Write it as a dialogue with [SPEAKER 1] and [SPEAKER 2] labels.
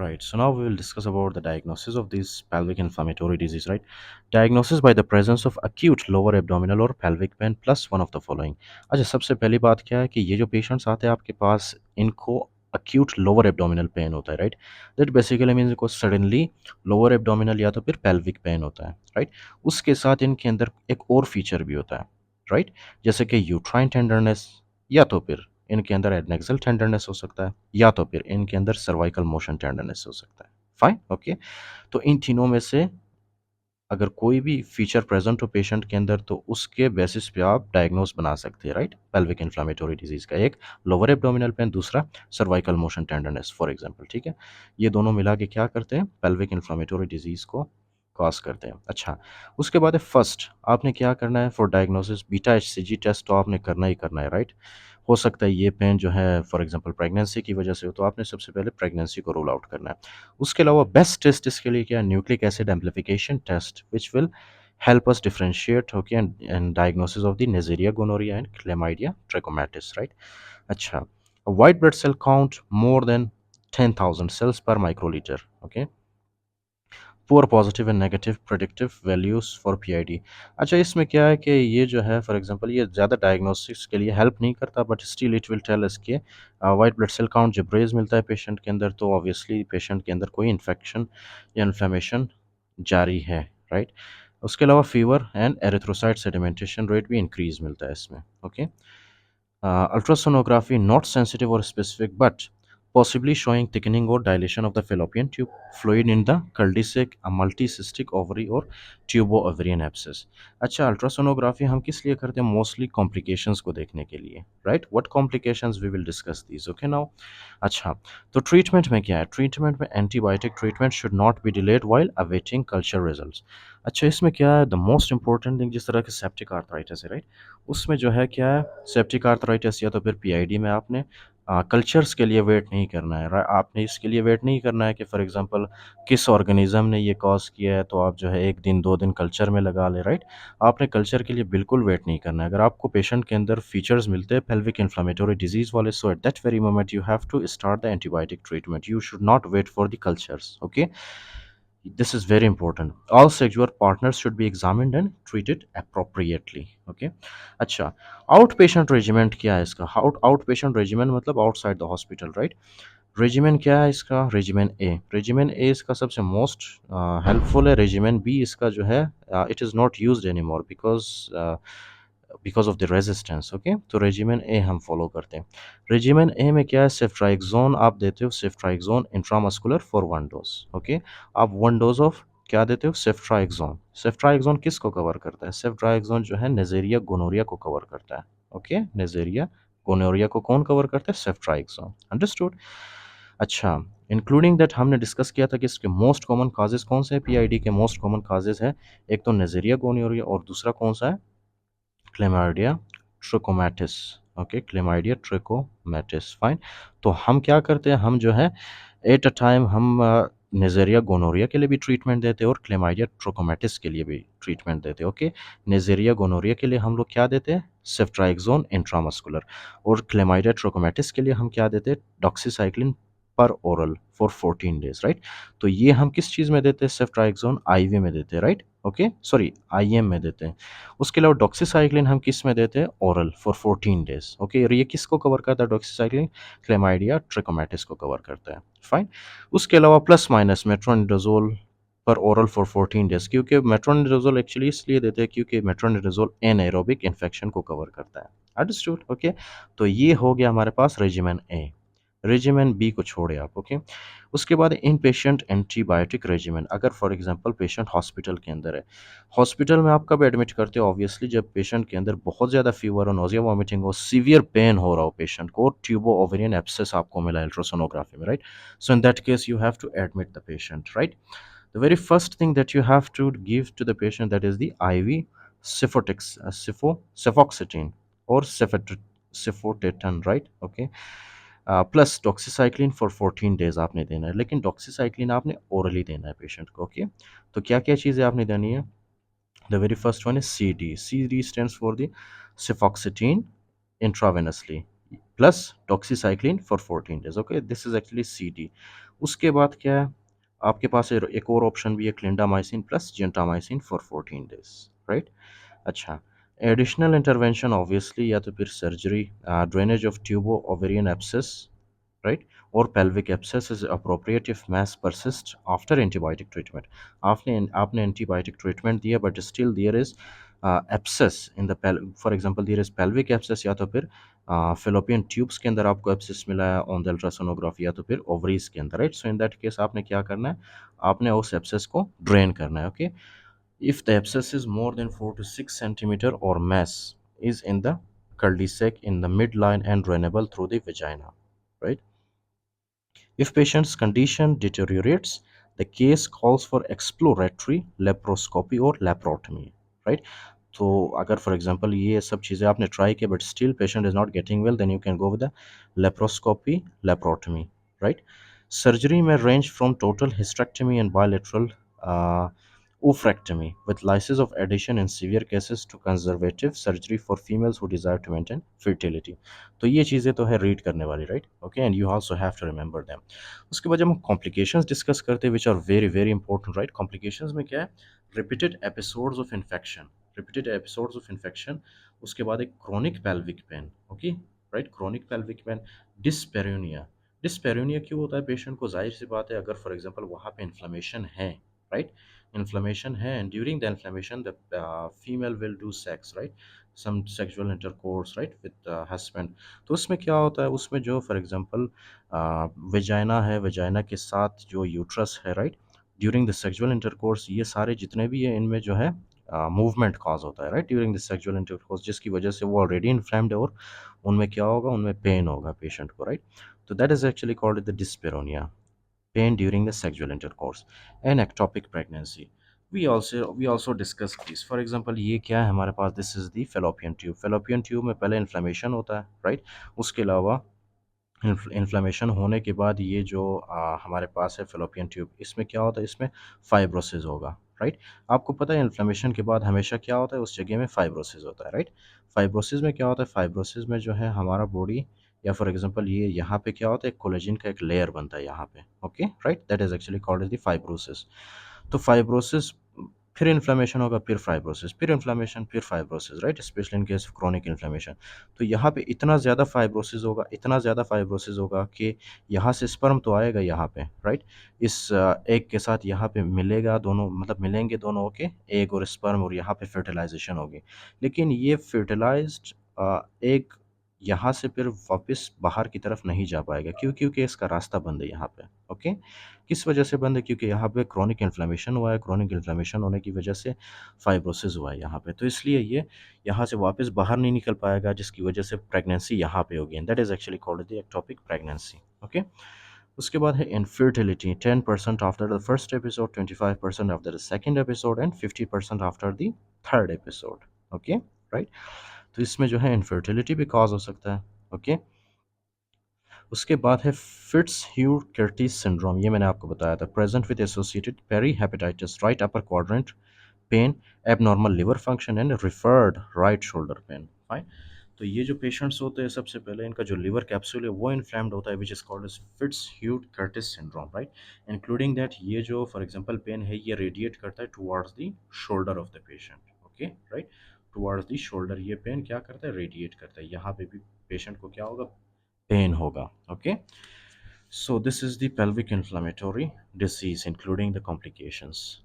[SPEAKER 1] Right. So now we will discuss about the diagnosis of this pelvic inflammatory disease, right? Diagnosis by the presence of acute lower abdominal or pelvic pain plus one of the following. अच्छा, सबसे पहली बात क्या है कि ये जो patients आते हैं आपके पास, इनको acute lower abdominal pain होता है, right? That basically means इनको suddenly lower abdominal या तो फिर pelvic pain होता है, right? उसके साथ इनके अंदर एक और फीचर भी होता है, right? जैसे कि uterine tenderness, या तो फिर इनके अंदर एडनेक्सल टेंडरनेस हो सकता है, या तो फिर इनके अंदर सर्वाइकल मोशन टेंडरनेस हो सकता है। Fine, okay. तो इन तीनों में से अगर कोई भी फीचर प्रेजेंट हो पेशेंट के अंदर तो उसके बेसिस पे आप डायग्नोस बना सकते हैं, राइट? पेल्विक इन्फ्लामेटरी डिजीज का एक लोअर एब्डोमिनल पेन, दूसरा cervical motion tenderness for example, ठीक है? ये दोनों मिला के क्या करते हैं? पेल्विक इन्फ्लामेटरी डिजीज को कॉज करते हैं। अच्छा, उसके बाद है फर्स्ट आपने क्या करना है for diagnosis, beta HCG test तो आपने करना ही करना है, राइट? हो सकता है ये पेन जो है फॉर एग्जांपल प्रेगनेंसी की वजह से हो, तो आपने सबसे पहले प्रेगनेंसी को रूल आउट करना है। उसके अलावा बेस्ट टेस्ट इसके लिए क्या है? Nucleic acid amplification test which will help us differentiate, okay, and diagnosis of the Neisseria gonorrhea and Chlamydia trachomatis, right? अच्छा, a white blood cell count more than 10,000 cells per microliter, okay? Poor positive and negative predictive values for PID. अच्छा, इसमें क्या है कि ये जो है for example ये ज़्यादा डायग्नोस्टिक्स के लिए हेल्प नहीं करता, but still it will tell us कि वाइट ब्लड सेल काउंट जब रेज मिलता है पेशेंट के अंदर तो ऑब्वियसली पेशेंट के अंदर कोई इन्फेक्शन या इन्फ्लेमेशन जारी है, राइट? उसके अलावा fever and erythrocyte sedimentation rate भी इंक्रीज मिलता है इसमें, okay. Ultrasonography not sensitive or specific, but possibly showing thickening or dilation of the fallopian tube fluid in the cul-de-sac, a multicystic ovary or tubo-ovarian abscess. अच्छा, ultrasonography हम किस लिए करते हैं? मोस्टली कॉम्प्लिकेशंस को देखने के लिए, right? What complications we will discuss these, okay now. अच्छा, तो ट्रीटमेंट में क्या है? ट्रीटमेंट में antibiotic treatment should not be delayed while awaiting culture results. अच्छा, इसमें क्या है? द मोस्ट इंपॉर्टेंट थिंग, जिस तरह के सेप्टिक आर्थराइटिस है, राइट? उसमें जो है क्या है? सेप्टिक आर्थराइटिस या तो फिर पीआईडी में आपने कल्चर्स के लिए वेट नहीं करना है, आपने इसके लिए वेट नहीं करना है कि फॉर एग्जांपल किस ऑर्गेनिज्म ने ये कॉज किया है, तो आप जो है एक दिन दो दिन कल्चर में लगा ले, राइट? आपने कल्चर के लिए बिल्कुल वेट नहीं करना है। अगर आपको पेशेंट के अंदर फीचर्स मिलते हैं पेल्विक इन्फ्लामेटरी डिजीज वाले, so at that very moment you have to start the antibiotic treatment, you should not wait for the cultures, okay? This is very important. All sexual partners should be examined and treated appropriately, okay? अच्छा, out patient regiment क्या है इसका? Out patient regiment मतलब outside the hospital, right? Regimen क्या है इसका? Regimen ए इसका सबसे मोस्ट हेल्पफुल है। रेजिमेन बी इसका जो है it is not used any more because of the resistance, okay? तो रेजिमेन ए हम फॉलो करते हैं। रेजिमेन ए में क्या है? सेफ्ट्राइक्सोन आप देते हो, सेफ्ट्राइक्सोन intramuscular for one dose, okay? आप वन डोज ऑफ क्या देते हो? सेफ्ट्राइक्सोन। सेफ्ट्राइक्सोन किसको कवर करता है? सेफ्ट्राइक्सोन जो है नेजेरिया गोनोरिया को कवर करता है, ओके? नेजेरिया गोनोरिया को कौन कवर करता है? सेफ्ट्राइक्सोन, अंडरस्टूड? अच्छा, इंक्लूडिंग दैट हमने डिस्कस किया था कि इसके मोस्ट कॉमन काजेज़ कौन से हैं? पीआईडी के मोस्ट कॉमन काजेज़ है, एक तो नेज़ेरिया गोनोरिया और दूसरा कौन सा है? Chlamydia trachomatis, okay? Chlamydia trachomatis, fine. तो हम क्या करते हैं? हम जो है एट अ टाइम हम नेज़ेरिया गोनोरिया के लिए भी ट्रीटमेंट देते हैं और क्लेमाइडिया ट्रिकोमैटिस के लिए भी ट्रीटमेंट देते हैं, ओके? नेज़ेरिया गोनोरिया के लिए हम लोग क्या देते हैं? सेफ्ट्राइक्सोन इंट्रामस्कुलर, और क्लेमाइडिया ट्रिकोमैटिस के लिए हम क्या देते हैं? डॉक्सीसाइक्लिन पर ओरल फॉर 14 डेज, राइट? तो ये हम किस चीज़ में देते हैं? सेफ्ट्राइक्सोन आईवी में देते हैं, राइट? ओके, सॉरी, आईएम में देते हैं। उसके अलावा डॉक्सीसाइक्लिन हम किस में देते हैं? Oral for 14 days, okay? और ये किसको कवर करता है डॉक्सीसाइक्लिन? क्लेमाइडिया ट्रिकोमैटिस को कवर करता है, फाइन। उसके अलावा प्लस माइनस मेट्रोनिडाजोल पर ओरल फॉर 14 डेज, क्योंकि मेट्रोनिडाजोल एक्चुअली इसलिए देते हैं क्योंकि मेट्रोनिडाजोल एनाएरोबिक इन्फेक्शन को कवर करता है, अंडरस्टूड, ओके? तो ये हो गया हमारे पास रेजिमेन ए। रेजिमेन बी को छोड़े आप, ओके? उसके बाद इन पेशेंट एंटीबायोटिक रेजिमेन, अगर फॉर एग्जांपल पेशेंट हॉस्पिटल के अंदर है, हॉस्पिटल में आप कब एडमिट करते हो? ऑब्वियसली जब पेशेंट के अंदर बहुत ज़्यादा फीवर हो, नोजिया वॉमिटिंग हो, सीवियर पेन हो रहा हो पेशेंट को, ट्यूबो ओवेरियन एब्सेस आपको मिला अल्ट्रासोनोग्राफी में, right? So in that case you have to admit the patient, right? The very first thing that you have to give to the patient, that is the IV cefoxitin or cefotetan, right? Okay. Plus doxycycline for 14 days आपने देना है, लेकिन doxycycline आपने orally देना है patient को, okay? तो क्या क्या चीज़ें आपने देनी है? The very first one is CD. CD stands for the cefoxitin intravenously plus doxycycline for 14 days, okay? This is actually CD. उसके बाद क्या है, आपके पास एक और ऑप्शन भी है, clindamycin plus gentamicin for 14 days, right. अच्छा, एडिशनल इंटरवेंशन ऑब्वियसली या तो फिर surgery, drainage of ट्यूबो ovarian abscess, right, और pelvic abscess is appropriate if mass persists after antibiotic treatment. आपने antibiotic treatment दिया but still there is abscess in the for example there is pelvic abscess, या तो फिर fallopian tubes के अंदर आपको abscess मिला है on the ultrasonography, या तो फिर ovaries के अंदर, right. So in that case आपने क्या करना है, आपने उस abscess को ड्रेन करना है, okay. If the abscess is more than 4 to 6 centimeter or mass is in the cul-de-sac in the midline and drainable through the vagina, right? If patient's condition deteriorates, the case calls for exploratory laparoscopy or laparotomy, right? तो अगर for example ये सब चीज़ें आपने try किया but still patient is not getting well, then you can go with the laparoscopy, laparotomy, right. Surgery में range from total hysterectomy and bilateral oophorectomy with lysis of addition in severe cases to conservative surgery for females who desire to maintain fertility. तो ये चीज़ें तो है read करने वाली, right, okay, and you also have to remember them. उसके बाद जब हम कॉम्प्लिकेशंस डिस्कस करते हैं which are very very important, right. Complications में क्या है, repeated episodes of infection, repeated episodes of infection, उसके बाद एक chronic pelvic pain, okay, right, chronic pelvic pain, dyspareunia. Dyspareunia क्यों होता है पेशेंट को, जाहिर सी बात है अगर फॉर एग्जांपल वहाँ पे इन्फ्लेमेशन है, राइट, इन्फ्लेमेशन है, and during the inflammation the female will do sex, right, some sexual intercourse, right, with husband. तो उसमें क्या होता है, उसमें जो फॉर एग्जांपल वेजाइना है, वेजाइना के साथ जो यूट्रस है, right, during the sexual intercourse ये सारे जितने भी है इनमें जो है मूवमेंट कॉज होता है, right, during the sexual intercourse, जिसकी वजह से वो ऑलरेडी इन्फ्लेम्ड है और उनमें क्या होगा, उनमें पेन होगा पेशेंट को, राइट। तो that is actually called the डिस्पेरोनिया, pain during the sexual intercourse, and ectopic pregnancy. We also discussed this. For example, ये क्या है हमारे पास, this is the fallopian tube. fallopian tube में पहले इन्फ्लेमेशन होता है, राइट, उसके अलावा इन्फ्लेमेशन होने के बाद ये जो हमारे पास है फेलोपियन ट्यूब, इसमें क्या होता है, इसमें फाइब्रोसिस होगा, राइट। आपको पता है इन्फ्लेमेशन के बाद हमेशा क्या होता है, उस जगह में फाइब्रोसिस होता है, राइट। फाइब्रोसिस में क्या होता है, फाइब्रोसिस में जो है हमारा बॉडी, या फॉर एग्जांपल ये यहाँ पे क्या होता है, कोलेजन का एक लेयर बनता है यहाँ पे, okay, right, that is actually called as the fibrosis. तो फाइब्रोसिस, फिर इन्फ्लेमेशन होगा, फिर फाइब्रोसिस, फिर इन्फ्लेमेशन, फिर fibrosis, right, especially in case of chronic inflammation. तो यहाँ पे इतना ज़्यादा फाइब्रोसिस होगा, इतना ज़्यादा फाइब्रोसिस होगा कि यहाँ से स्पर्म तो आएगा यहाँ पे, राइट, इस एग के साथ यहाँ पे मिलेगा, दोनों मतलब मिलेंगे दोनों, ओके, एग और स्पर्म, और यहाँ पे फर्टिलाइजेशन होगी। लेकिन ये फर्टिलाइज्ड एग यहाँ से फिर वापस बाहर की तरफ नहीं जा पाएगा, क्यों, क्योंकि इसका रास्ता बंद है यहाँ पे, ओके। किस वजह से बंद है, क्योंकि यहाँ पे क्रोनिक इन्फ्लेमेशन हुआ है, क्रोनिक इन्फ्लेमेशन होने की वजह से फाइब्रोसिस हुआ है यहाँ पे, तो इसलिए ये यहाँ से वापस बाहर नहीं निकल पाएगा, जिसकी वजह से प्रेगनेंसी यहाँ पे होगी, and that is actually called the ectopic pregnancy, okay. उसके बाद है infertility, 10% after the first episode, 25% after the second episode, and 50% after the third episode, okay, right. तो इसमें जो है इनफर्टिलिटी भी कॉज हो सकता है, ओके। उसके बाद है फिट्स ह्यू कर्टिस सिंड्रोम, ये मैंने आपको बताया था, present with associated peri hepatitis, right upper quadrant pain, abnormal liver function, and referred right shoulder pain, fine. तो ये जो पेशेंट्स होते हैं सबसे पहले इनका जो लिवर कैप्सूल है वो इन्फ्लेम्ड होता है, which is called as Fitz Hugh Curtis syndrome, right. Including that ये जो फॉर एग्जांपल पेन है ये रेडिएट करता है towards the shoulder of the patient, okay, right, towards the shoulder ये पेन क्या करता है, रेडिएट करता है, यहाँ पे भी पेशेंट को क्या होगा, पेन होगा, okay. So this is the pelvic inflammatory disease including the complications.